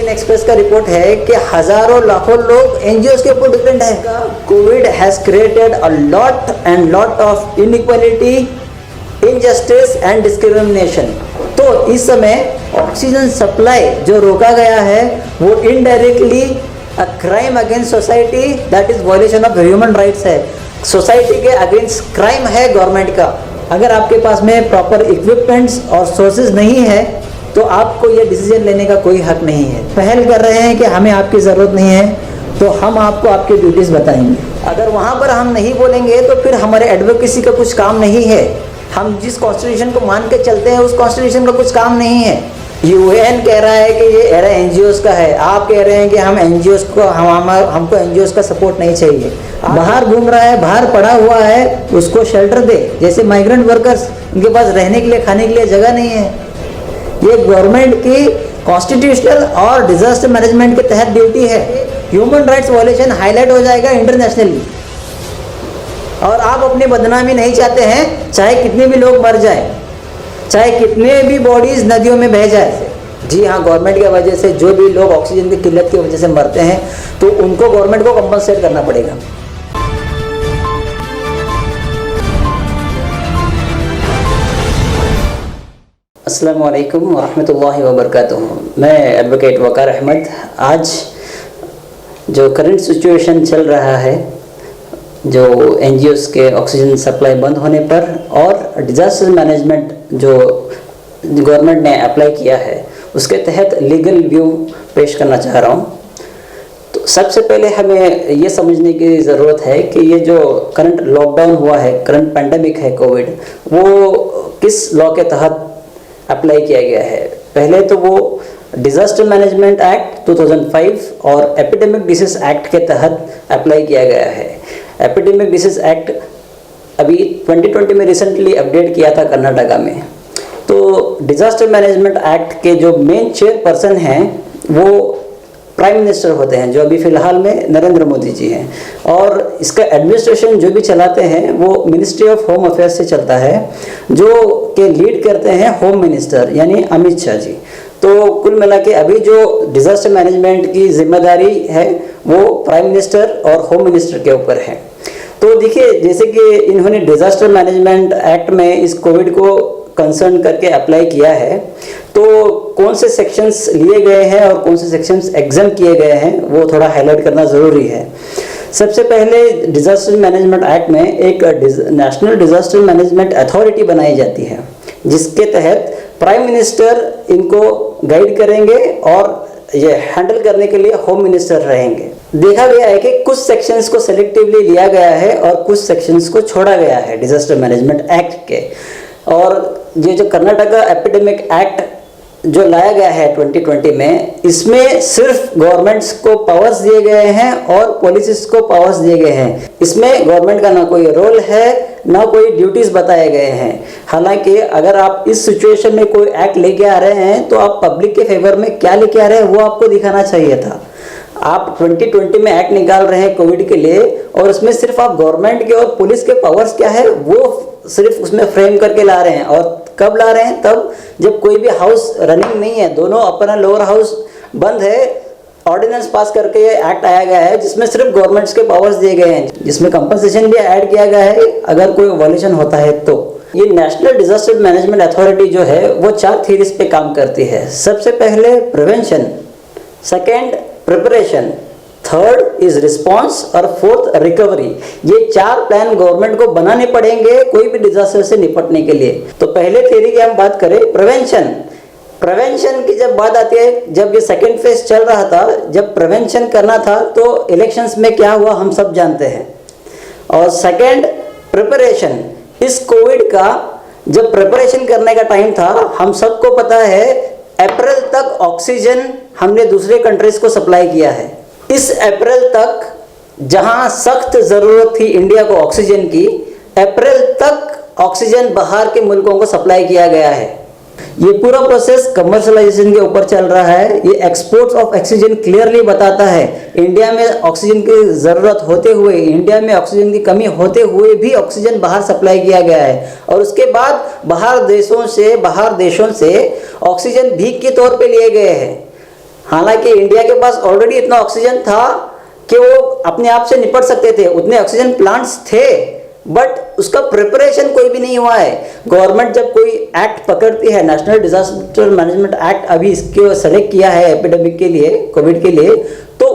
Express का report है कि हजारों लाखों लोग एनजीओस के ऊपर डिपेंड है। Covid has created a lot of inequality, injustice and discrimination. तो इस समय ऑक्सीजन सप्लाई जो रोका गया है वो indirectly a crime against society, that is violation of human rights है। सोसाइटी के अगेंस्ट क्राइम है गवर्नमेंट का। अगर आपके पास में प्रॉपर इक्विपमेंट्स और सोर्सेज नहीं है तो आपको ये डिसीजन लेने का कोई हक नहीं है। पहल कर रहे हैं कि हमें आपकी ज़रूरत नहीं है तो हम आपको आपकी ड्यूटीज़ बताएंगे। अगर वहाँ पर हम नहीं बोलेंगे तो फिर हमारे एडवोकेसी का कुछ काम नहीं है। हम जिस कॉन्स्टिट्यूशन को मान के चलते हैं उस कॉन्स्टिट्यूशन का कुछ काम नहीं है। यूएन कह रहा है कि ये एरा एनजीओस का है, आप कह रहे हैं कि हम एनजीओस को हमको एनजीओस का सपोर्ट नहीं चाहिए। बाहर घूम रहा है, बाहर पड़ा हुआ है, उसको शेल्टर दे। जैसे माइग्रेंट वर्कर्स, उनके पास रहने के लिए खाने के लिए जगह नहीं है। ये गवर्नमेंट की कॉन्स्टिट्यूशनल और डिजास्टर मैनेजमेंट के तहत ड्यूटी है। ह्यूमन राइट्स वायलेशन हाईलाइट हो जाएगा इंटरनेशनली और आप अपनी बदनामी नहीं चाहते हैं, चाहे कितने भी लोग मर जाए, चाहे कितने भी बॉडीज नदियों में बह जाए। जी हाँ, गवर्नमेंट की वजह से जो भी लोग ऑक्सीजन की किल्लत की वजह से मरते हैं तो उनको गवर्नमेंट को कंपनसेट करना पड़ेगा। अस्सलामु अलैकुम वरहमतुल्लाहि वबरकातुहू। मैं एडवोकेट वकार अहमद। आज जो करंट सिचुएशन चल रहा है, जो एनजीओस के ऑक्सीजन सप्लाई बंद होने पर और डिजास्टर मैनेजमेंट जो गवर्नमेंट ने अप्लाई किया है, उसके तहत लीगल व्यू पेश करना चाह रहा हूँ। तो सबसे पहले हमें ये समझने की ज़रूरत है कि ये जो करंट लॉकडाउन हुआ है, करंट पैंडमिक है कोविड, वो किस लॉ के तहत अप्लाई किया गया है। पहले तो वो डिजास्टर मैनेजमेंट एक्ट 2005 और एपिडेमिक डिसीज एक्ट के तहत अप्लाई किया गया है। एपिडेमिक डिसीज एक्ट अभी 2020 में रिसेंटली अपडेट किया था कर्नाटका में। तो डिजास्टर मैनेजमेंट एक्ट के जो मेन चेयरपर्सन हैं वो प्राइम मिनिस्टर होते हैं, जो अभी फ़िलहाल में नरेंद्र मोदी जी हैं, और इसका एडमिनिस्ट्रेशन जो भी चलाते हैं वो मिनिस्ट्री ऑफ होम अफेयर्स से चलता है, जो के लीड करते हैं होम मिनिस्टर यानी अमित शाह जी। तो कुल मिला के अभी जो डिजास्टर मैनेजमेंट की जिम्मेदारी है वो प्राइम मिनिस्टर और होम मिनिस्टर के ऊपर है। तो देखिए, जैसे कि इन्होंने डिजास्टर मैनेजमेंट एक्ट में इस कोविड को कंसर्न करके अप्लाई किया है, तो कौन से सेक्शंस लिए गए हैं और कौन से सेक्शंस एग्जाम किए गए हैं वो थोड़ा हाईलाइट करना ज़रूरी है। सबसे पहले डिजास्टर मैनेजमेंट एक्ट में एक नेशनल डिजास्टर मैनेजमेंट अथॉरिटी बनाई जाती है, जिसके तहत प्राइम मिनिस्टर इनको गाइड करेंगे और ये हैंडल करने के लिए होम मिनिस्टर रहेंगे। देखा गया है कि कुछ सेक्शंस को सेलेक्टिवली लिया गया है और कुछ सेक्शंस को छोड़ा गया है डिजास्टर मैनेजमेंट एक्ट के। और ये जो कर्नाटका एपिडेमिक एक्ट जो लाया गया है 2020 में, इसमें सिर्फ गवर्नमेंट्स को पावर्स दिए गए हैं और पॉलिसीज को पावर्स दिए गए हैं। इसमें गवर्नमेंट का ना कोई रोल है ना कोई ड्यूटीज बताए गए हैं। हालांकि अगर आप इस सिचुएशन में कोई एक्ट लेके आ रहे हैं तो आप पब्लिक के फेवर में क्या लेके आ रहे हैं वो आपको दिखाना चाहिए था। आप 2020 में एक्ट निकाल रहे हैं कोविड के लिए और उसमें सिर्फ आप गवर्नमेंट के और पुलिस के पावर्स क्या है वो सिर्फ उसमें फ्रेम करके ला रहे हैं। और कब ला रहे हैं? तब जब कोई भी हाउस रनिंग नहीं है, दोनों अपर एंड लोअर हाउस बंद है। ऑर्डिनेंस पास करके ये एक्ट आया गया है जिसमें सिर्फ गवर्नमेंट्स के पावर्स दिए गए हैं, जिसमें कंपनसेशन भी ऐड किया गया है अगर कोई वायलेशन होता है तो। ये नेशनल डिजास्टर मैनेजमेंट अथॉरिटी जो है वो 4 थीरीज पे काम करती है। सबसे पहले prevention, second preparation, third is response और फोर्थ रिकवरी। ये 4 प्लान गवर्नमेंट को बनाने पड़ेंगे कोई भी डिजास्टर से निपटने के लिए। तो पहले थ्योरी की हम बात करें, प्रिवेंशन की जब बात आती है, जब ये सेकेंड फेज चल रहा था, जब प्रिवेंशन करना था तो इलेक्शंस में क्या हुआ हम सब जानते हैं। और सेकेंड प्रिपरेशन, इस कोविड का जब प्रिपरेशन करने का टाइम था, हम सबको पता है अप्रैल तक ऑक्सीजन हमने दूसरे कंट्रीज को सप्लाई किया है। इस अप्रैल तक जहां सख्त जरूरत थी इंडिया को ऑक्सीजन की, अप्रैल तक ऑक्सीजन बाहर के मुल्कों को सप्लाई किया गया है। ये पूरा प्रोसेस कमर्शलाइजेशन के ऊपर चल रहा है। ये एक्सपोर्ट्स ऑफ ऑक्सीजन क्लियरली बताता है इंडिया में ऑक्सीजन की ज़रूरत होते हुए, इंडिया में ऑक्सीजन की कमी होते हुए भी ऑक्सीजन बाहर सप्लाई किया गया है। और उसके बाद बाहर देशों से ऑक्सीजन भीख के तौर पे लिए गए हैं। हालांकि इंडिया के पास ऑलरेडी इतना ऑक्सीजन था कि वो अपने आप से निपट सकते थे, उतने ऑक्सीजन प्लांट्स थे, बट उसका प्रिपरेशन कोई भी नहीं हुआ है। गवर्नमेंट जब कोई एक्ट पकड़ती है, नेशनल डिजास्टर मैनेजमेंट एक्ट अभी इसके सेलेक्ट किया है एपिडेमिक के लिए, कोविड के लिए, तो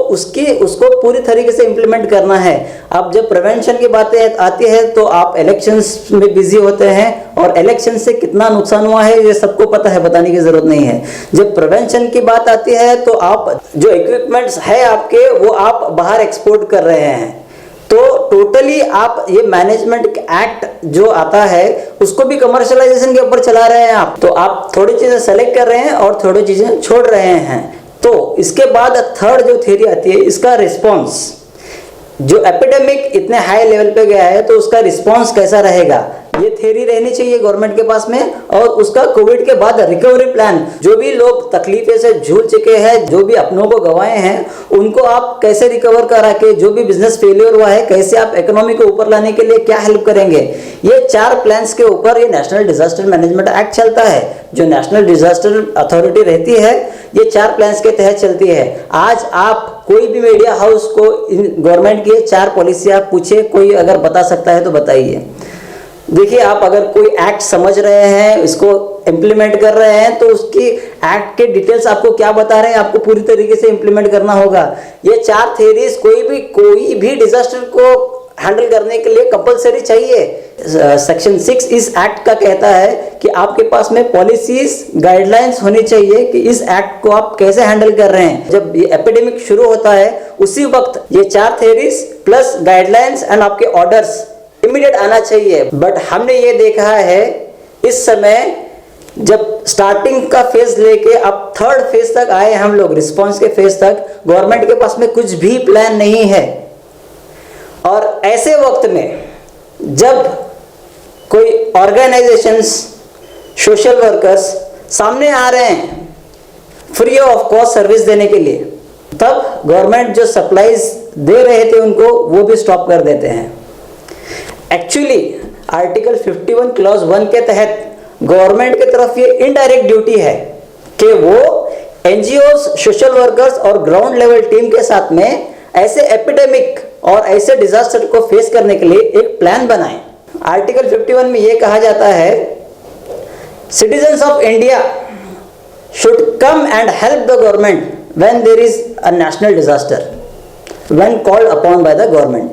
उसको पूरी तरीके से इंप्लीमेंट करना है। अब जब प्रिवेंशन की बातें आती है तो आप इलेक्शंस में बिजी होते हैं, और इलेक्शन से कितना नुकसान हुआ है ये सबको पता है, बताने की जरूरत नहीं है। जब प्रिवेंशन की बात आती है तो आप जो इक्विपमेंट्स है आपके, वो आप बाहर एक्सपोर्ट कर रहे हैं, तो टोटली आप ये मैनेजमेंट एक्ट जो आता है उसको भी कमर्शियलाइजेशन के ऊपर चला रहे हैं आप। तो आप थोड़ी चीजें सेलेक्ट कर रहे हैं और थोड़ी चीजें छोड़ रहे हैं। तो इसके बाद थर्ड जो थ्योरी आती है, इसका रिस्पॉन्स, जो एपिडेमिक इतने हाई लेवल पे गया है तो उसका रिस्पॉन्स कैसा रहेगा, ये थ्योरी रहनी चाहिए गवर्नमेंट के पास में। और उसका कोविड के बाद रिकवरी प्लान, जो भी लोग तकलीफे से झूल चुके हैं, जो भी अपनों को गंवाए हैं, उनको आप कैसे रिकवर करा के, जो भी बिजनेस फेलियर हुआ है कैसे आप इकोनॉमी को ऊपर लाने के लिए क्या हेल्प करेंगे, ये 4 प्लान्स के ऊपर ये नेशनल डिजास्टर मैनेजमेंट एक्ट चलता है। जो नेशनल डिजास्टर अथॉरिटी रहती है ये 4 प्लान्स के तहत चलती है। आज आप कोई भी मीडिया हाउस को गवर्नमेंट की 4 पॉलिसी आप पूछे, कोई अगर बता सकता है तो बताइए। देखिए, आप अगर कोई एक्ट समझ रहे हैं, इसको इम्प्लीमेंट कर रहे हैं, तो उसकी एक्ट के डिटेल्स आपको क्या बता रहे हैं, आपको पूरी तरीके से इम्प्लीमेंट करना होगा। ये 4 थ्योरीज कोई भी डिजास्टर को हैंडल करने के लिए कंपलसरी चाहिए। सेक्शन 6 इस एक्ट का कहता है कि आपके पास में पॉलिसीज, गाइडलाइंस होनी चाहिए कि इस एक्ट को आप कैसे हैंडल कर रहे हैं। जब ये एपिडेमिक शुरू होता है उसी वक्त ये 4 थ्योरीज प्लस गाइडलाइंस एंड आपके ऑर्डर्स इमीडिएट आना चाहिए। बट हमने ये देखा है इस समय, जब स्टार्टिंग का फेज लेके अब 3rd फेज तक आए हम लोग, रिस्पांस के फेज तक, गवर्नमेंट के पास में कुछ भी प्लान नहीं है। और ऐसे वक्त में जब कोई ऑर्गेनाइजेशंस, सोशल वर्कर्स सामने आ रहे हैं फ्री ऑफ कॉस्ट सर्विस देने के लिए, तब गवर्नमेंट जो सप्लाईज दे रहे थे उनको, वो भी स्टॉप कर देते हैं। एक्चुअली आर्टिकल 51 क्लॉज 1 के तहत गवर्नमेंट की तरफ ये इनडायरेक्ट ड्यूटी है कि वो एनजीओ, सोशल वर्कर्स और ग्राउंड लेवल टीम के साथ में ऐसे एपिडेमिक और ऐसे डिजास्टर को फेस करने के लिए एक प्लान बनाएं। आर्टिकल 51 में ये कहा जाता है, citizens of India should come and help the government when there is a national disaster when called upon by the government.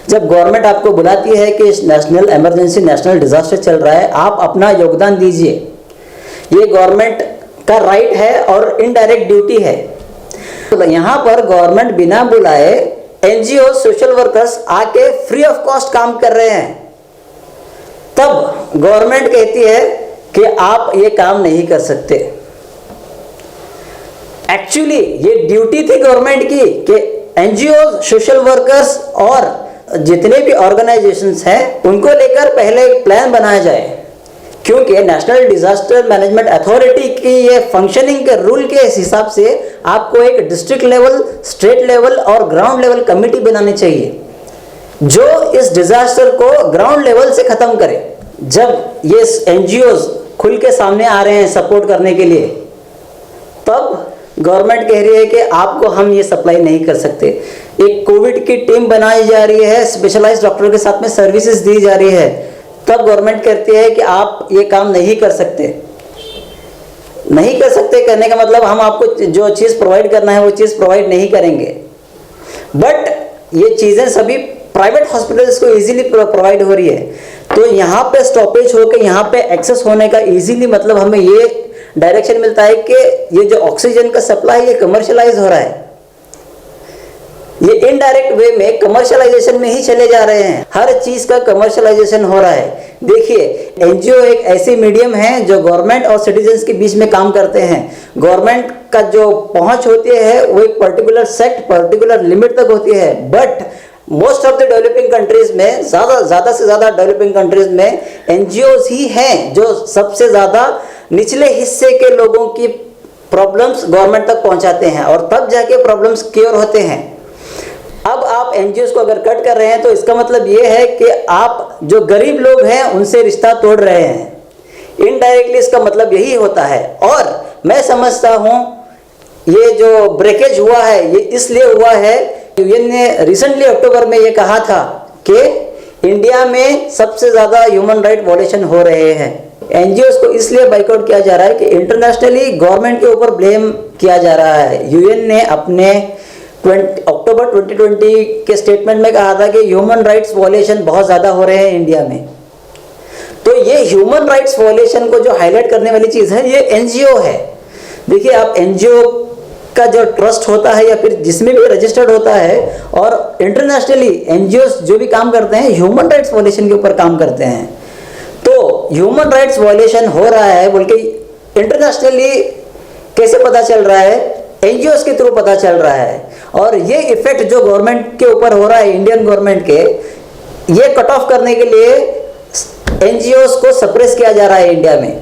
जब गवर्नमेंट आपको बुलाती है कि नेशनल इमरजेंसी, नेशनल डिजास्टर चल रहा है, आप अपना योगदान दीजिए। ये गवर्नमेंट का राइट है और इनडायरेक्ट ड्यूटी है। तो यहाँ पर गवर्नमेंट बिना बुलाए एनजीओ, सोशल वर्कर्स आके फ्री ऑफ कॉस्ट काम कर रहे हैं, तब गवर्नमेंट कहती है कि आप ये काम नहीं कर सकते। एक्चुअली ये ड्यूटी थी गवर्नमेंट की कि एनजीओ, सोशल वर्कर्स और जितने भी ऑर्गेनाइजेशंस हैं उनको लेकर पहले एक प्लान बनाया जाए, क्योंकि नेशनल डिजास्टर मैनेजमेंट अथॉरिटी की ये फंक्शनिंग के रूल के हिसाब से आपको एक डिस्ट्रिक्ट लेवल, स्टेट लेवल और ग्राउंड लेवल कमेटी बनानी चाहिए जो इस डिजास्टर को ग्राउंड लेवल से खत्म करे। जब ये एनजीओज खुल के सामने आ रहे हैं सपोर्ट करने के लिए, तब गवर्नमेंट कह रही है कि आपको हम ये सप्लाई नहीं कर सकते। एक कोविड की टीम बनाई जा रही है, स्पेशलाइज्ड डॉक्टर के साथ में सर्विसेज दी जा रही है, तब गवर्नमेंट कहती है कि आप ये काम नहीं कर सकते। नहीं कर सकते कहने का मतलब हम आपको जो चीज़ प्रोवाइड करना है वो चीज़ प्रोवाइड नहीं करेंगे। बट ये चीज़ें सभी प्राइवेट हॉस्पिटल्स को इजीली प्रोवाइड हो रही है, तो यहाँ पे स्टॉपेज होकर यहाँ पे एक्सेस होने का इजीली मतलब हमें ये डायरेक्शन मिलता है कि ये जो ऑक्सीजन का सप्लाई ये कमर्शियलाइज हो रहा है। ये इनडायरेक्ट वे में कमर्शियलाइजेशन में ही चले जा रहे हैं, हर चीज का कमर्शियलाइजेशन हो रहा है। देखिए, एनजीओ एक ऐसी मीडियम है जो गवर्नमेंट और सिटीजन्स के बीच में काम करते हैं। गवर्नमेंट का जो पहुंच होती है वो एक पर्टिकुलर सेक्ट, पर्टिकुलर लिमिट तक होती है, but most of the developing countries में, ज्यादा से ज्यादा डेवलपिंग कंट्रीज में एनजीओज ही हैं जो सबसे ज्यादा निचले हिस्से के लोगों की प्रॉब्लम्स गवर्नमेंट तक पहुंचाते हैं और तब जाके प्रॉब्लम्स क्योर होते हैं। अब आप एनजीओ को अगर कट कर रहे हैं तो इसका मतलब ये है कि आप जो गरीब लोग हैं उनसे रिश्ता तोड़ रहे हैं। इनडायरेक्टली इसका मतलब यही होता है। और मैं समझता हूं ये जो ब्रेकेज हुआ है ये इसलिए हुआ है, यूएन ने रिसेंटली अक्टूबर में ये कहा था कि इंडिया में सबसे ज़्यादा ह्यूमन राइट वॉयलेशन हो रहे हैं। एनजीओस को इसलिए बाइकआउट किया जा रहा है कि इंटरनेशनली गवर्नमेंट के ऊपर ब्लेम किया जा रहा है। यूएन ने अपने अक्टूबर 2020 के स्टेटमेंट में कहा था कि ह्यूमन राइट्स वॉयलेशन बहुत ज़्यादा हो रहे हैं इंडिया में। तो ये ह्यूमन राइट्स वॉयलेशन को जो हाईलाइट करने वाली चीज़ है ये एनजीओ है। देखिए, आप एनजीओ का जो ट्रस्ट होता है या फिर जिसमें भी रजिस्टर्ड होता है, और इंटरनेशनली एनजीओस जो भी काम करते हैं ह्यूमन राइट्स वॉयलेशन के ऊपर काम करते हैं। तो ह्यूमन राइट्स वॉयलेशन हो रहा है बोल के इंटरनेशनली कैसे पता चल रहा है? एनजीओस के थ्रू पता चल रहा है। और ये इफेक्ट जो गवर्नमेंट के ऊपर हो रहा है, इंडियन गवर्नमेंट के, ये कट ऑफ करने के लिए एनजीओस को सप्रेस किया जा रहा है इंडिया में।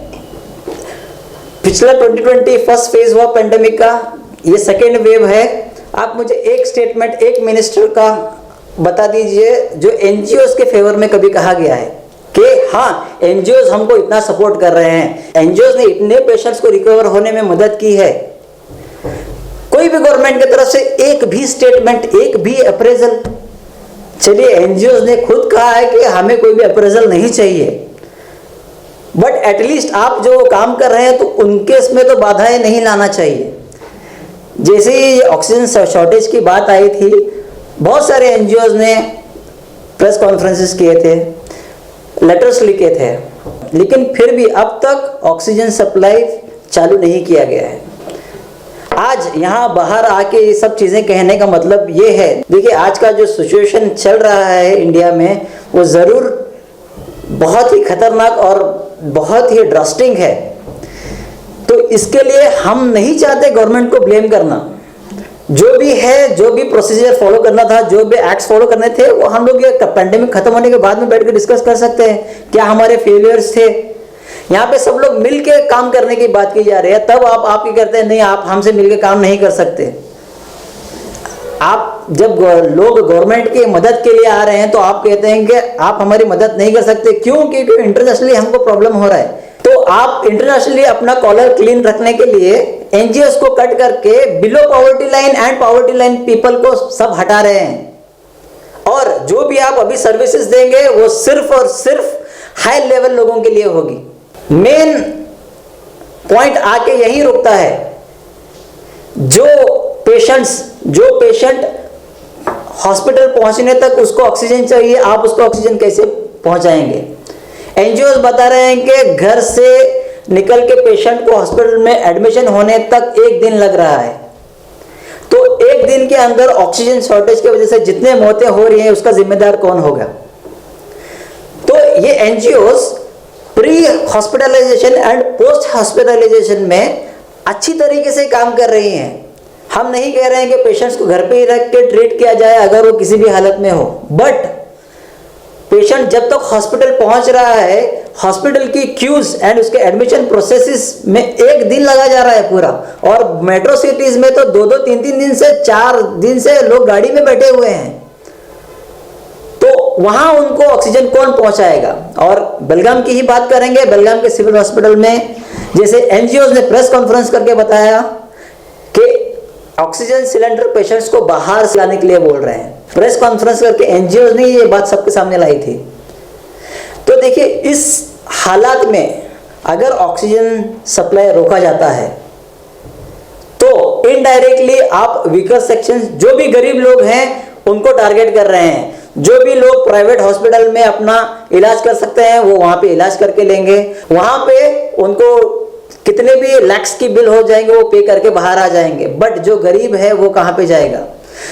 पिछला 2020 फर्स्ट फेज हुआ पेंडेमिक का, ये सेकेंड वेव है। आप मुझे एक स्टेटमेंट एक मिनिस्टर का बता दीजिए जो एनजीओस के फेवर में कभी कहा गया है कि हाँ एनजीओस हमको इतना सपोर्ट कर रहे हैं, एनजीओस ने इतने पेशेंट्स को रिकवर होने में मदद की है। कोई भी गवर्नमेंट की तरफ से एक भी स्टेटमेंट, एक भी अप्रेजल। चलिए, एनजीओस ने खुद कहा है कि हमें कोई भी अप्रेजल नहीं चाहिए, बट एटलीस्ट आप जो काम कर रहे हैं तो उनके इसमें तो बाधाएं नहीं लाना चाहिए। जैसे ही ऑक्सीजन शॉर्टेज की बात आई थी, बहुत सारे एनजीओस ने प्रेस कॉन्फ्रेंसेस किए थे, लेटर्स लिखे थे, लेकिन फिर भी अब तक ऑक्सीजन सप्लाई चालू नहीं किया गया है। आज यहाँ बाहर आके ये सब चीज़ें कहने का मतलब ये है, देखिए आज का जो सिचुएशन चल रहा है इंडिया में वो ज़रूर बहुत ही खतरनाक और बहुत ही ड्रास्टिक है। तो इसके लिए हम नहीं चाहते गवर्नमेंट को ब्लेम करना। जो भी है, जो भी प्रोसीजर फॉलो करना था, जो भी एक्ट्स फॉलो करने थे, वो हम लोग ये पेंडेमिक खत्म होने के बाद में बैठ कर डिस्कस कर सकते हैं। क्या हमारे फेलियर्स थे? यहाँ पे सब लोग मिल के काम करने की बात की जा रही है, तब आप ये कहते हैं नहीं आप हमसे मिलकर काम नहीं कर सकते। आप जब लोग गवर्नमेंट की मदद के लिए आ रहे हैं तो आप कहते हैं कि आप हमारी मदद नहीं कर सकते। क्यों? क्योंकि इंटरनेशनली हमको प्रॉब्लम हो रहा है। तो आप इंटरनेशनली अपना कॉलर क्लीन रखने के लिए एनजीओस को कट करके below poverty line and poverty line people को सब हटा रहे हैं, और जो भी आप अभी सर्विसेज देंगे वो सिर्फ और सिर्फ हाई लेवल लोगों के लिए होगी। मेन पॉइंट आके यही रुकता है, जो पेशेंट हॉस्पिटल पहुंचने तक उसको ऑक्सीजन चाहिए, आप उसको ऑक्सीजन कैसे पहुंचाएंगे? एनजीओस बता रहे हैं कि घर से निकल के पेशेंट को हॉस्पिटल में एडमिशन होने तक 1 दिन लग रहा है। तो 1 दिन के अंदर ऑक्सीजन शॉर्टेज की वजह से जितने मौतें हो रही हैं उसका जिम्मेदार कौन होगा? तो ये NGOs pre hospitalisation and post hospitalisation में अच्छी तरीके से काम कर रही हैं। हम नहीं कह रहे हैं कि पेशेंट्स को घर पे ही रख के ट्रीट किया जाए अगर वो किसी भी हालत में हो, बट पेशेंट जब तक हॉस्पिटल पहुंच रहा है, हॉस्पिटल की क्यूज एंड उसके एडमिशन प्रोसेसेस में 1 दिन लगा जा रहा है पूरा। और मेट्रो सिटीज में तो 2-2, 3-3 दिन से 4 दिन से लोग गाड़ी में बैठे हुए हैं। तो वहां उनको ऑक्सीजन कौन पहुंचाएगा? और बेलगाम की ही बात करेंगे। बेलगाम के सिविल हॉस्पिटल में जैसे एनजीओस ने प्रेस कॉन्फ्रेंस करके बताया कि ऑक्सीजन सिलेंडर पेशेंट्स को बाहर से लाने के लिए बोल रहे हैं। प्रेस कॉन्फ्रेंस करके एनजीओस ने ये बात सबके सामने लाई थी। तो देखिए, इस हालात में अगर ऑक्सीजन सप्लाई रोका जाता है तो इनडायरेक्टली आप वीकर सेक्शन, जो भी गरीब लोग हैं उनको टारगेट कर रहे हैं। जो भी लोग प्राइवेट हॉस्पिटल में अपना इलाज कर सकते हैं वो वहां पे इलाज करके लेंगे, वहां पे उनको कितने भी लैक्स की बिल हो जाएंगे वो पे करके बाहर आ जाएंगे। बट जो गरीब है वो कहाँ पे जाएगा?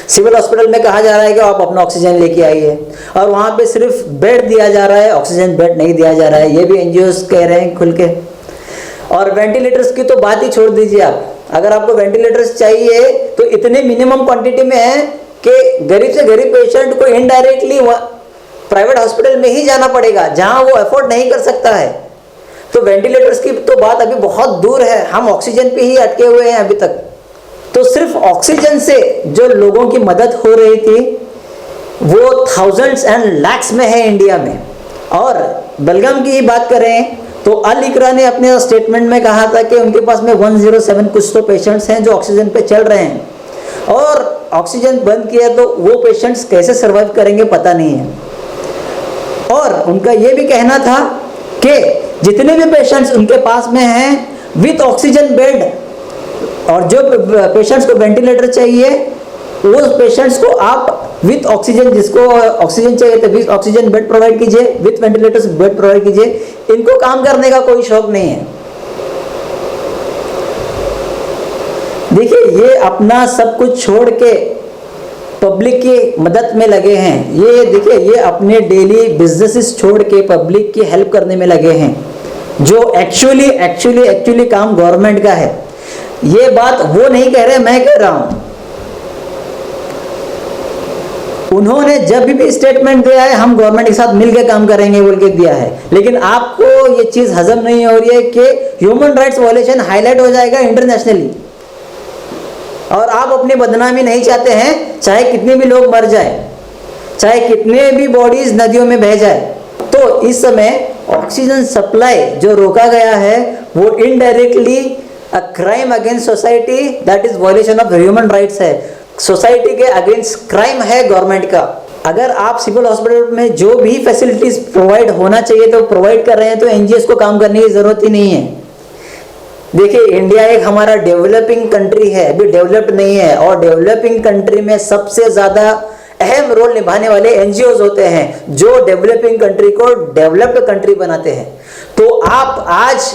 सिविल हॉस्पिटल में कहा जा रहा है कि आप अपना ऑक्सीजन लेके आइए, और वहां पे सिर्फ बेड दिया जा रहा है, ऑक्सीजन बेड नहीं दिया जा रहा है। ये भी एनजीओस कह रहे हैं खुल के। और वेंटिलेटर्स की तो बात ही छोड़ दीजिए आप। अगर आपको वेंटिलेटर्स चाहिए तो इतने मिनिमम क्वांटिटी में है कि गरीब से गरीब पेशेंट को इनडायरेक्टली प्राइवेट हॉस्पिटल में ही जाना पड़ेगा जहां वो अफोर्ड नहीं कर सकता है। तो वेंटिलेटर्स की तो बात अभी बहुत दूर है, हम ऑक्सीजन पे ही अटके हुए हैं अभी तक। तो सिर्फ ऑक्सीजन से जो लोगों की मदद हो रही थी वो थाउजेंड्स एंड लैक्स में है इंडिया में। और बेलगाम की ही बात करें तो अल इकरा ने अपने स्टेटमेंट में कहा था कि उनके पास में 107 कुछ तो पेशेंट्स हैं जो ऑक्सीजन पे चल रहे हैं और ऑक्सीजन बंद किया तो वो पेशेंट्स कैसे सर्वाइव करेंगे पता नहीं है। और उनका ये भी कहना था कि जितने भी पेशेंट्स उनके पास में हैं विथ ऑक्सीजन बेड, और जो पेशेंट्स को वेंटिलेटर चाहिए उस पेशेंट्स को आप विथ ऑक्सीजन, जिसको ऑक्सीजन चाहिए तो विथ ऑक्सीजन बेड प्रोवाइड कीजिए, विथ वेंटिलेटर्स बेड प्रोवाइड कीजिए। इनको काम करने का कोई शौक नहीं है। देखिए ये अपना सब कुछ छोड़ के पब्लिक की मदद में लगे हैं। ये देखिए ये अपने डेली बिजनेसेस छोड़ के पब्लिक की हेल्प करने में लगे हैं, जो एक्चुअली काम गवर्नमेंट का है। ये बात वो नहीं कह रहे, मैं कह रहा हूं। उन्होंने जब भी स्टेटमेंट दिया है हम गवर्नमेंट के साथ मिलकर काम करेंगे बोल के दिया है, लेकिन आपको ये चीज हजम नहीं हो रही है कि ह्यूमन राइट्स वायलेशन हाईलाइट हो जाएगा इंटरनेशनली और आप अपनी बदनामी नहीं चाहते हैं, चाहे कितने भी लोग मर जाए, चाहे कितने भी बॉडीज नदियों में बह जाए। तो इस समय ऑक्सीजन सप्लाई जो रोका गया है वो indirectly a crime against society, that is violation of human rights है। सोसाइटी के अगेंस्ट क्राइम है गवर्नमेंट का। अगर आप सिविल हॉस्पिटल में जो भी फैसिलिटीज प्रोवाइड होना चाहिए तो प्रोवाइड कर रहे हैं तो एनजीओस को काम करने की जरूरत ही नहीं है। देखिए इंडिया एक हमारा डेवलपिंग कंट्री है, अभी डेवलप्ड नहीं है, और डेवलपिंग कंट्री में सबसे ज्यादा अहम रोल निभाने वाले एनजीओस होते हैं जो डेवलपिंग कंट्री को डेवलप्ड कंट्री बनाते हैं। तो आप आज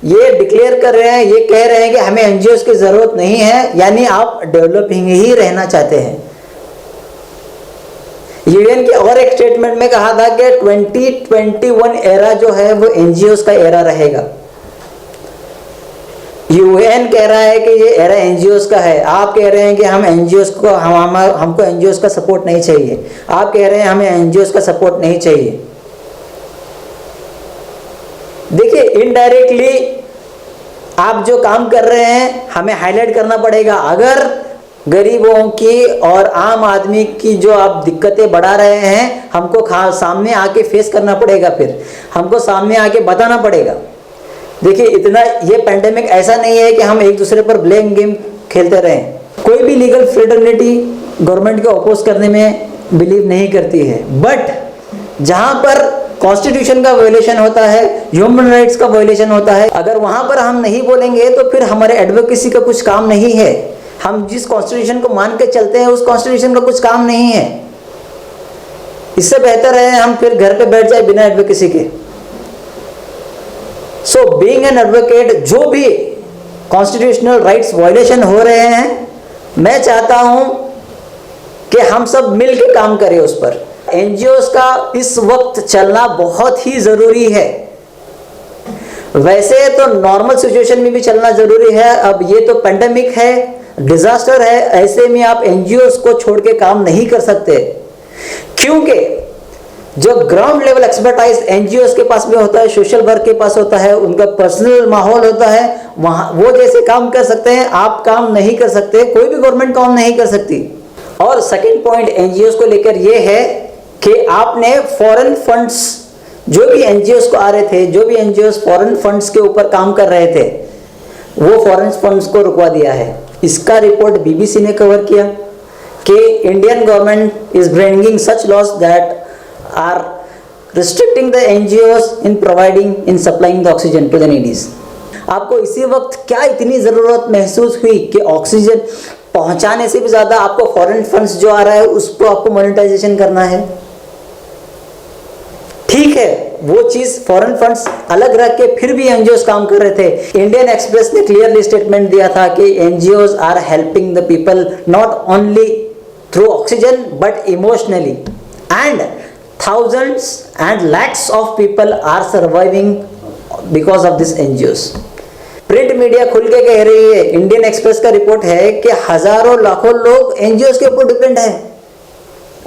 ये डिक्लेयर कर रहे हैं, ये कह रहे हैं कि हमें एनजीओस की जरूरत नहीं है, यानी आप डेवलपिंग ही रहना चाहते हैं। यूएन के और एक स्टेटमेंट में कहा था कि 2021 एरा जो है वो एनजीओस का एरा रहेगा। यूएन कह रहा है कि ये एरा एनजीओस का है, आप कह रहे हैं कि हम एनजीओस को हमको एनजीओस का सपोर्ट नहीं चाहिए, आप कह रहे हैं हमें एनजीओस का सपोर्ट नहीं चाहिए। देखिए इनडायरेक्टली आप जो काम कर रहे हैं हमें हाईलाइट करना पड़ेगा। अगर गरीबों की और आम आदमी की जो आप दिक्कतें बढ़ा रहे हैं हमको सामने आके फेस करना पड़ेगा, फिर हमको सामने आके बताना पड़ेगा। देखिए इतना ये पेंडेमिक ऐसा नहीं है कि हम एक दूसरे पर ब्लेम गेम खेलते रहें। कोई भी लीगल फ्रेटर्निटी गवर्नमेंट को अपोज करने में बिलीव नहीं करती है, बट जहां पर कॉन्स्टिट्यूशन का वायलेशन होता है, ह्यूमन राइट्स का वायलेशन होता है, अगर वहां पर हम नहीं बोलेंगे तो फिर हमारे एडवोकेसी का कुछ काम नहीं है। हम जिस कॉन्स्टिट्यूशन को मान के चलते हैं उस कॉन्स्टिट्यूशन का कुछ काम नहीं है। इससे बेहतर है हम फिर घर पे बैठ जाए बिना एडवोकेसी के। सो बीइंग एन एडवोकेट, जो भी कॉन्स्टिट्यूशनल राइट्स वायलेशन हो रहे हैं, मैं चाहता हूं कि हम सब मिलकर काम करें उस पर। एनजीओस का इस वक्त चलना बहुत ही जरूरी है। वैसे तो नॉर्मल सिचुएशन में भी चलना जरूरी है, अब ये तो पेंडेमिक है, डिजास्टर है, ऐसे में आप एनजीओस को छोड़ के काम नहीं कर सकते, क्योंकि जो ग्राउंड लेवल एक्सपर्टाइज एनजीओस के पास में होता है, सोशल वर्क के पास होता है, उनका पर्सनल माहौल होता है, वहां वो जैसे काम कर सकते हैं आप काम नहीं कर सकते, कोई भी गवर्नमेंट काम नहीं कर सकती। और सेकंड पॉइंट एनजीओस को लेकर ये है कि आपने फॉरेन फंड्स जो भी एनजीओस को आ रहे थे, जो भी एनजीओस फॉरेन फंड्स के ऊपर काम कर रहे थे, वो फॉरेन फंड्स को रुकवा दिया है। इसका रिपोर्ट बीबीसी ने कवर किया कि Indian government is bringing such laws that are restricting the NGOs in providing in supplying the oxygen to the needies. आपको इसी वक्त क्या इतनी जरूरत महसूस हुई कि ऑक्सीजन पहुंचाने से भी ज्यादा आपको फॉरेन फंड्स जो आ रहा है उसको आपको मोनेटाइजेशन करना है? ठीक है, वो चीज फॉरेन फंड्स अलग रख के फिर भी एनजीओस काम कर रहे थे। इंडियन एक्सप्रेस ने क्लियरली स्टेटमेंट दिया था कि NGOs are helping the people not only through oxygen but emotionally, and thousands and lakhs of people are surviving because of this NGOs। Print media खुल के कह रही है, इंडियन एक्सप्रेस का रिपोर्ट है कि हजारों लाखों लोग एनजीओस के ऊपर डिपेंड हैं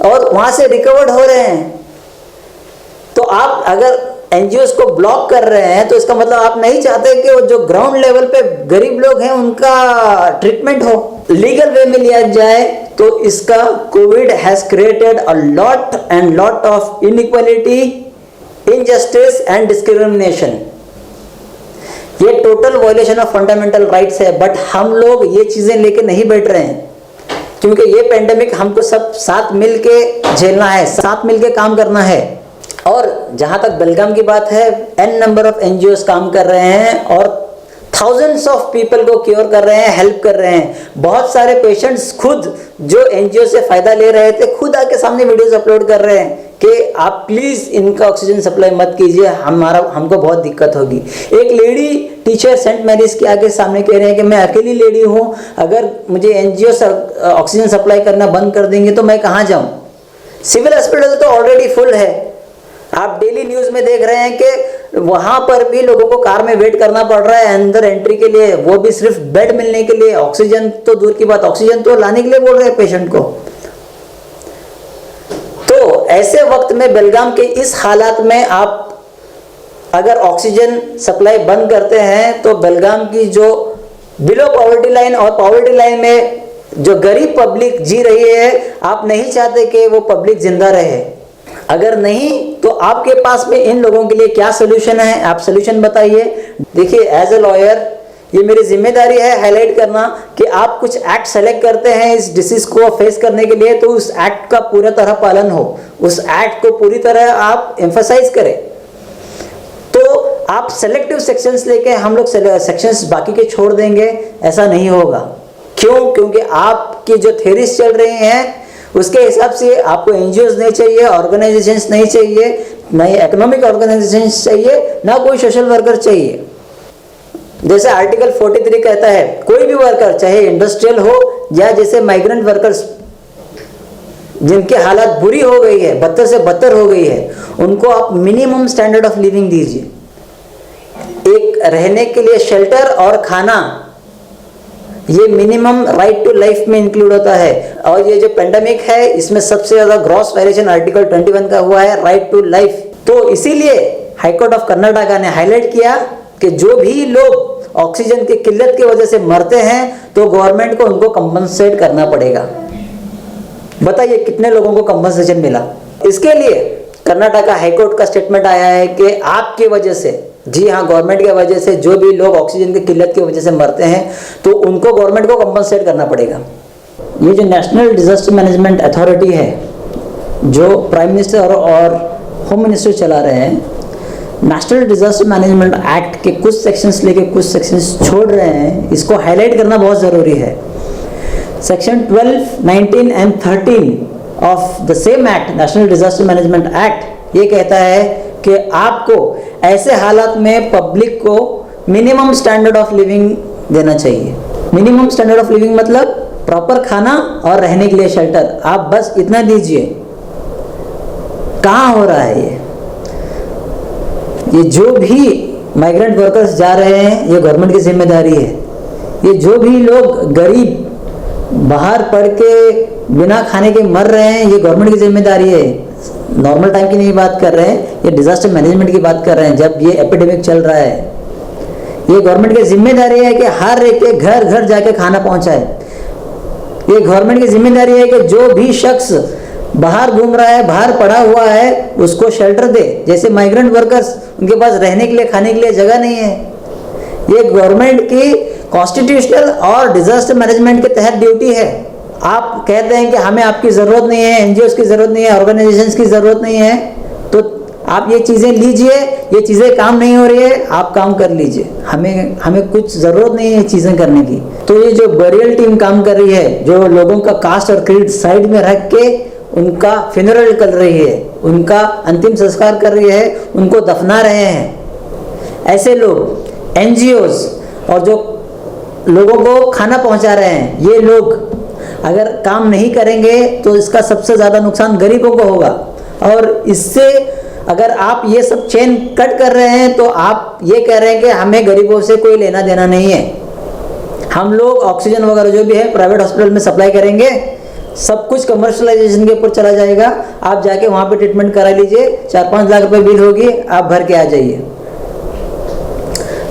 और वहां से रिकवर्ड हो रहे हैं। तो आप अगर एनजीओस को ब्लॉक कर रहे हैं तो इसका मतलब आप नहीं चाहते कि वो जो ग्राउंड लेवल पे गरीब लोग हैं उनका ट्रीटमेंट हो, लीगल वे में लिया जाए। तो इसका COVID has created a lot of inequality, injustice and discrimination. ये total violation of fundamental rights है, बट हम लोग ये चीजें लेके नहीं बैठ रहे हैं, क्योंकि ये पेंडेमिक हमको सब साथ मिलके झेलना है, साथ मिलके काम करना है। और जहां तक बेलगाम की बात है, n नंबर ऑफ एनजीओस काम कर रहे हैं और थाउजेंड्स ऑफ पीपल को क्योर कर रहे हैं, हेल्प कर रहे हैं। बहुत सारे पेशेंट्स खुद जो एनजीओ से फायदा ले रहे थे, खुद आके सामने वीडियोस अपलोड कर रहे हैं कि आप प्लीज इनका ऑक्सीजन सप्लाई मत कीजिए, हमको बहुत दिक्कत होगी। एक लेडी टीचर सेंट मैरीज के आगे सामने कह रहे हैं कि मैं अकेली लेडी हूँ, अगर मुझे एनजीओ ऑक्सीजन सप्लाई करना बंद कर देंगे तो मैं कहाँ जाऊँ। सिविल हॉस्पिटल तो ऑलरेडी फुल है। आप डेली न्यूज में देख रहे हैं कि वहां पर भी लोगों को कार में वेट करना पड़ रहा है अंदर एंट्री के लिए, वो भी सिर्फ बेड मिलने के लिए। ऑक्सीजन तो दूर की बात, ऑक्सीजन तो लाने के लिए बोल रहे हैं पेशेंट को। तो ऐसे वक्त में बेलगाम के इस हालात में आप अगर ऑक्सीजन सप्लाई बंद करते हैं तो बेलगाम की जो बिलो पॉवर्टी लाइन और पॉवर्टी लाइन में जो गरीब पब्लिक जी रही है, आप नहीं चाहते कि वो पब्लिक जिंदा रहे। अगर नहीं तो आपके पास में इन लोगों के लिए क्या सोल्यूशन है, आप सोल्यूशन बताइए। देखिए, एज ए लॉयर ये मेरी जिम्मेदारी है हाईलाइट करना कि आप कुछ एक्ट सेलेक्ट करते हैं इस डिसीज को फेस करने के लिए, तो उस एक्ट का पूरा तरह पालन हो, उस एक्ट को पूरी तरह आप एम्फसाइज करें। तो आप सेलेक्टिव सेक्शंस लेके हम लोग सेक्शंस बाकी के छोड़ देंगे, ऐसा नहीं होगा। क्यों? क्योंकि आपकी जो थ्योरीज चल रही हैं उसके हिसाब से आपको एनजीओज नहीं चाहिए, ऑर्गेनाइजेशंस नहीं चाहिए, ना ही इकोनॉमिक ऑर्गेनाइजेशंस चाहिए, ना कोई सोशल वर्कर चाहिए। जैसे आर्टिकल 43 कहता है, कोई भी वर्कर चाहे इंडस्ट्रियल हो या जैसे माइग्रेंट वर्कर्स जिनकी हालत बुरी हो गई है, बदतर से बदतर हो गई है, उनको आप मिनिमम स्टैंडर्ड ऑफ लिविंग दीजिए। एक रहने के लिए शेल्टर और खाना, ये मिनिमम राइट टू लाइफ में इंक्लूड होता है। और ये जो पेंडेमिक है इसमें सबसे ज्यादा ग्रॉस वायलेशन आर्टिकल 21 का हुआ है, राइट टू लाइफ। तो इसीलिए हाईकोर्ट ऑफ कर्नाटका ने हाईलाइट किया कि जो भी लोग ऑक्सीजन की किल्लत की वजह से मरते हैं तो गवर्नमेंट को उनको कंपनसेट करना पड़ेगा। बताइए कितने लोगों को कंपनसेशन मिला। इसके लिए कर्नाटका हाईकोर्ट का स्टेटमेंट आया है कि आपकी वजह से, जी हाँ, गवर्नमेंट की वजह से जो भी लोग ऑक्सीजन की किल्लत की वजह से मरते हैं तो उनको गवर्नमेंट को कंपनसेट करना पड़ेगा। ये जो नेशनल डिजास्टर मैनेजमेंट अथॉरिटी है जो प्राइम मिनिस्टर और होम मिनिस्टर चला रहे हैं, नेशनल डिजास्टर मैनेजमेंट एक्ट के कुछ सेक्शंस लेके कुछ सेक्शंस छोड़ रहे हैं, इसको हाईलाइट करना बहुत ज़रूरी है। Section 12, 19 and 13 of the same act, national disaster management act, ये कहता है कि आपको ऐसे हालात में पब्लिक को मिनिमम स्टैंडर्ड ऑफ लिविंग देना चाहिए। मिनिमम स्टैंडर्ड ऑफ लिविंग मतलब प्रॉपर खाना और रहने के लिए शेल्टर, आप बस इतना दीजिए। कहाँ हो रहा है ये जो भी माइग्रेंट वर्कर्स जा रहे हैं ये गवर्नमेंट की जिम्मेदारी है। ये जो भी लोग गरीब बाहर पढ़ के बिना खाने के मर रहे हैं ये गवर्नमेंट की जिम्मेदारी है। नॉर्मल टाइम की नहीं बात कर रहे हैं, ये डिजास्टर मैनेजमेंट की बात कर रहे हैं। जब ये एपिडेमिक चल रहा है, ये गवर्नमेंट की जिम्मेदारी है कि हर एक के घर घर जाके खाना पहुंचाए। ये गवर्नमेंट की जिम्मेदारी है कि जो भी शख्स बाहर घूम रहा है, बाहर पड़ा हुआ है, उसको शेल्टर दे। जैसे माइग्रेंट वर्कर्स, उनके पास रहने के लिए, खाने के लिए जगह नहीं है। ये गवर्नमेंट की कॉन्स्टिट्यूशनल और डिजास्टर मैनेजमेंट के तहत ड्यूटी है। आप कहते हैं कि हमें आपकी ज़रूरत नहीं है, एनजीओस की ज़रूरत नहीं है, ऑर्गेनाइजेशंस की ज़रूरत नहीं है, तो आप ये चीज़ें लीजिए। ये चीज़ें काम नहीं हो रही है, आप काम कर लीजिए। हमें कुछ ज़रूरत नहीं है ये चीज़ें करने की। तो ये जो बरियल टीम काम कर रही है, जो लोगों का कास्ट और क्रीड साइड में रख के उनका फ्यूनरल कर रही है, उनका अंतिम संस्कार कर रही है, उनको दफना रहे हैं, ऐसे लोग एनजीओस और जो लोगों को खाना पहुंचा रहे हैं, ये लोग अगर काम नहीं करेंगे तो इसका सबसे ज़्यादा नुकसान गरीबों को होगा। और इससे अगर आप ये सब चेन कट कर रहे हैं तो आप ये कह रहे हैं कि हमें गरीबों से कोई लेना देना नहीं है। हम लोग ऑक्सीजन वगैरह जो भी है प्राइवेट हॉस्पिटल में सप्लाई करेंगे, सब कुछ कमर्शलाइजेशन के ऊपर चला जाएगा। आप जाके वहाँ पे ट्रीटमेंट करा लीजिए, 4-5 लाख रुपए बिल होगी, आप भर के आ जाइए।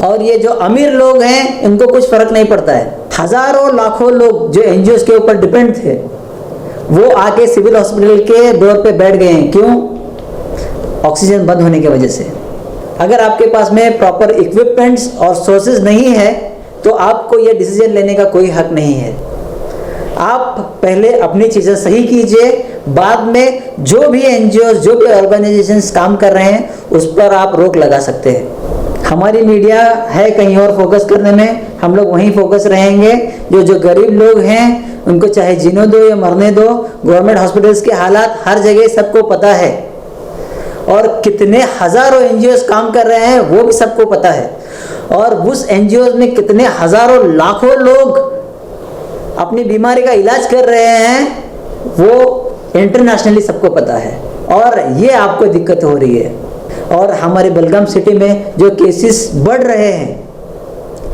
और ये जो अमीर लोग हैं इनको कुछ फर्क नहीं पड़ता है। हजारों लाखों लोग जो एनजीओस के ऊपर डिपेंड थे वो आके सिविल हॉस्पिटल के डोर पे बैठ गए हैं। क्यों? ऑक्सीजन बंद होने की वजह से। अगर आपके पास में प्रॉपर इक्विपमेंट्स और सोर्सेज नहीं है तो आपको ये डिसीजन लेने का कोई हक नहीं है। आप पहले अपनी चीज़ें सही कीजिए, बाद में जो भी एनजीओ जो भी ऑर्गेनाइजेशंस काम कर रहे हैं उस पर आप रोक लगा सकते हैं। हमारी मीडिया है कहीं और फोकस करने में, हम लोग वहीं फोकस रहेंगे। जो गरीब लोग हैं उनको चाहे जीने दो या मरने दो। गवर्नमेंट हॉस्पिटल्स के हालात हर जगह सबको पता है, और कितने हज़ारों एनजीओ काम कर रहे हैं वो भी सबको पता है, और उस एनजीओ में कितने हज़ारों लाखों लोग अपनी बीमारी का इलाज कर रहे हैं वो इंटरनेशनली सबको पता है। और ये आपको दिक्कत हो रही है। और हमारे बेलगाम सिटी में जो केसेस बढ़ रहे हैं,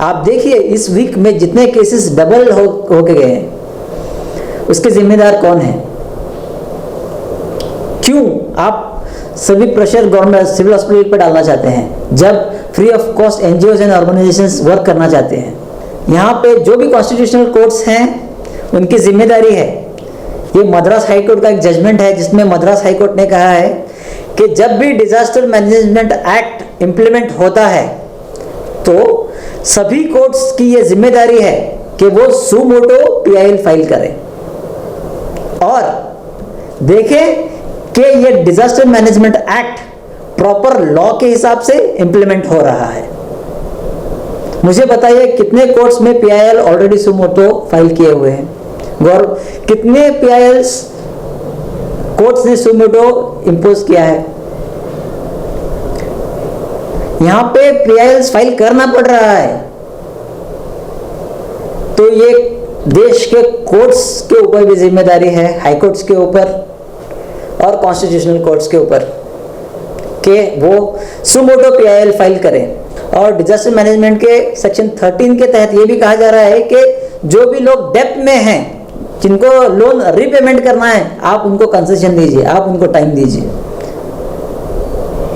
आप देखिए इस वीक में जितने केसेस डबल हो के गए हैं, उसके जिम्मेदार कौन है? क्यों आप सभी प्रेशर गवर्नमेंट सिविल हॉस्पिटल पर डालना चाहते हैं जब free of cost NGOs and organisations work करना चाहते हैं? यहाँ पे जो भी कॉन्स्टिट्यूशनल कोर्ट्स हैं उनकी जिम्मेदारी है। ये मद्रास हाई कोर्ट का एक जजमेंट है जिसमें मद्रास हाई कोर्ट ने कहा है कि जब भी डिजास्टर मैनेजमेंट एक्ट इंप्लीमेंट होता है तो सभी कोर्ट्स की ये जिम्मेदारी है कि वो सुमोटो पीआईएल फाइल करें और देखें कि ये disaster management act proper law के हिसाब से इंप्लीमेंट हो रहा है। मुझे बताइए कितने कोर्ट्स में पीआईएल ऑलरेडी सुमोटो फाइल किए हुए हैं? कितने पीआईएल्स कोर्ट्स ने सुमोटो इंपोज किया है? यहां पे पीआईएल्स फाइल करना पड़ रहा है। तो ये देश के कोर्ट्स के ऊपर भी जिम्मेदारी है, हाई कोर्ट्स के ऊपर और कॉन्स्टिट्यूशनल कोर्ट्स के ऊपर, कि वो सुमोटो पीआईएल फाइल करें। और डिजास्टर मैनेजमेंट के सेक्शन 13 के तहत ये भी कहा जा रहा है कि जो भी लोग डेप्ट में हैं, जिनको लोन रीपेमेंट करना है, आप उनको कंसेशन दीजिए, आप उनको टाइम दीजिए।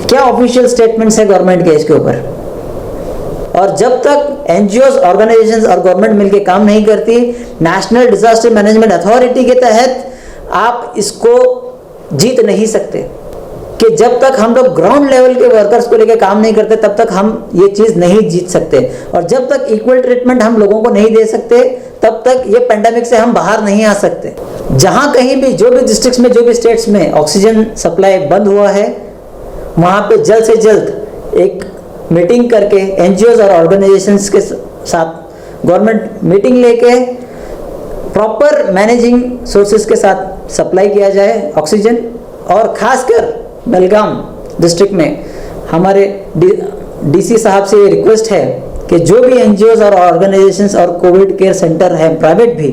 क्या ऑफिशियल स्टेटमेंट्स है गवर्नमेंट के इसके ऊपर? और जब तक एनजीओज, ऑर्गेनाइजेशंस और गवर्नमेंट मिलकर काम नहीं करती, नेशनल डिजास्टर मैनेजमेंट अथॉरिटी के तहत आप इसको जीत नहीं सकते। कि जब तक हम लोग ग्राउंड लेवल के वर्कर्स को लेकर काम नहीं करते तब तक हम ये चीज़ नहीं जीत सकते, और जब तक इक्वल ट्रीटमेंट हम लोगों को नहीं दे सकते तब तक ये पेंडेमिक से हम बाहर नहीं आ सकते। जहाँ कहीं भी जो भी डिस्ट्रिक्ट्स में, जो भी स्टेट्स में ऑक्सीजन सप्लाई बंद हुआ है, वहाँ पे जल्द से जल्द एक मीटिंग करके एनजीओज और ऑर्गेनाइजेशंस के साथ गवर्नमेंट मीटिंग लेके प्रॉपर मैनेजिंग सोर्सेज के साथ सप्लाई किया जाए ऑक्सीजन। और खासकर बेलगाम डिस्ट्रिक्ट में हमारे डीसी साहब से ये रिक्वेस्ट है कि जो भी एनजीओज और ऑर्गेनाइजेशंस और कोविड केयर सेंटर हैं प्राइवेट भी,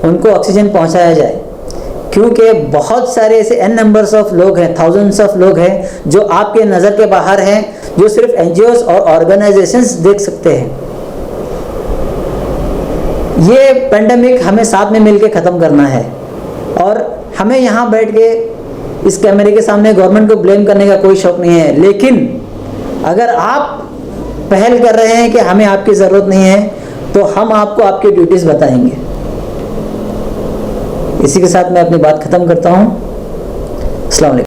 उनको ऑक्सीजन पहुंचाया जाए, क्योंकि बहुत सारे ऐसे एन नंबर्स ऑफ लोग हैं, थाउजेंड्स ऑफ लोग हैं जो आपके नज़र के बाहर हैं, जो सिर्फ एनजीओज और ऑर्गेनाइजेशंस देख सकते हैं। ये पेंडेमिक हमें साथ में मिलकर ख़त्म करना है, और हमें यहाँ बैठ के इस कैमरे के सामने गवर्नमेंट को ब्लेम करने का कोई शौक नहीं है। लेकिन अगर आप पहल कर रहे हैं कि हमें आपकी ज़रूरत नहीं है, तो हम आपको आपकी ड्यूटीज़ बताएंगे। इसी के साथ मैं अपनी बात ख़त्म करता हूँ। अस्सलाम वालेकुम।